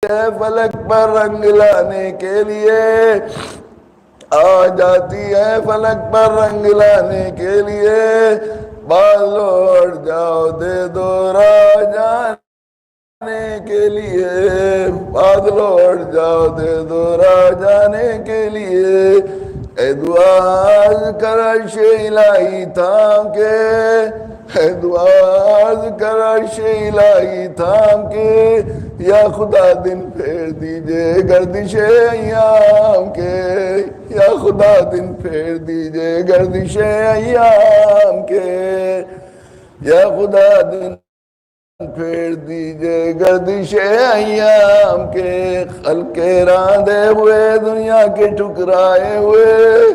ہے فلک پر رنگ لانے کے لیے، آ جاتی ہے فلک پر رنگ لانے کے لیے، بعد لوٹ جاؤ دے دو راہ جانے کے لیے، بعد لوٹ جاؤ دے دو راہ جانے کے لیے، اے دعا کر عرش الہی تھام کے، اے دعا کر عرش الہی تھام کے، یا خدا دن پھیر دیجئے گردش ایام کے، یا خدا دن پھیر دیجئے گردش ایام کے، یا خدا دن پھیر دیجئے گردش ایام کے، خلق راندے ہوئے دنیا کے ٹھکرائے ہوئے،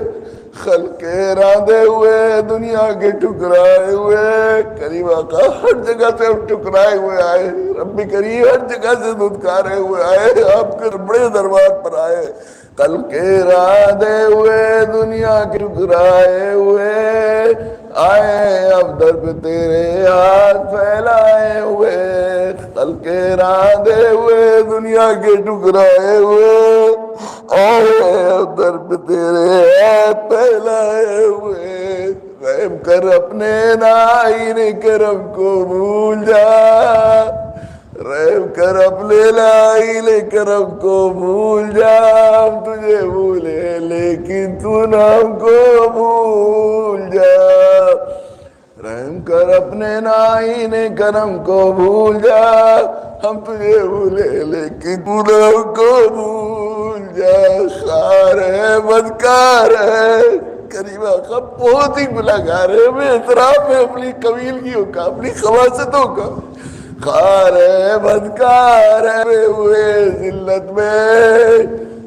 خلق راندے ہوئے دنیا کے ٹھکرائے ہوئے، کریم آقا ہر جگہ سے ٹھکرائے ہوئے آئے، رب کریم ہر جگہ سے دھتکارے ہوئے آئے، آپ کے بڑے دربار پر آئے، خلق راندے ہوئے دنیا کے ٹھکرائے ہوئے، آئے اب در پہ تیرے ہاتھ پھیلائے ہوئے، خلق راندے ہوئے دنیا کے ٹکرائے ہوئے، آئے اب در پہ تیرے ہاتھ پھیلائے ہوئے، رحم کر اپنے نائن کرم کو بھول جا، رحم کر اپنے نائن کرم کو بھول جا، ہم تجھے بھولے لیکن تو نہ ہم کو بھول جا، رحم کر اپنے نائن کرم کو بھول جا، ہم تجھے بھولے لیکن تو نہ ہم کو بھول جا، خار ہے بدکار ہے، کریم آقا بہت ہی گناہگار ہے، میں اعتراف میں اپنی قبیلگیوں کا، اپنی خواستوں کا، خار ہے بدکار ہے ہوئے ذلت میں،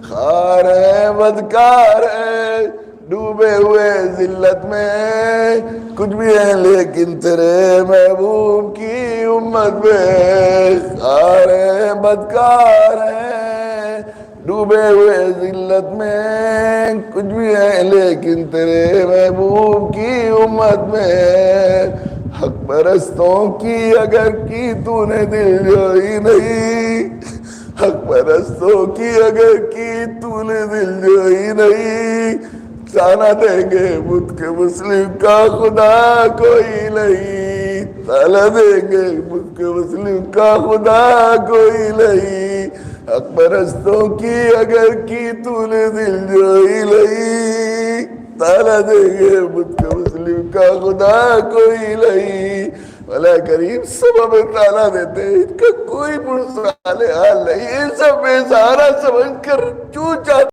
خار ہے بدکار ہے ڈوبے ہوئے ذلت میں، کچھ بھی ہے لیکن تیرے محبوب کی امت میں، خار ہے بدکار ہے ڈوبے ہوئے ذلت میں، کچھ بھی ہے لیکن تیرے محبوب کی امت میں، حق پرستوں کی اگر کی تو نے دل جوئی نہیں، حق پرستوں کی اگر کی تو نے دل جوئی نہیں، تانا دیں گے بت کے مسلم کا خدا کوئی نہیں، تانا دیں گے بت کے مسلم کا خدا کوئی نہیں، حق پرستوں کی اگر کی تو نے دل جوئی نہیں، تانا دیں گے بت کے مسلم کا خدا کوئی نہیں، مولا کریم سب ہمیں تانا دیتے ہیں، ان کا کوئی صالح حال نہیں، یہ سب بے سہارا سمجھ کر جو چاہتے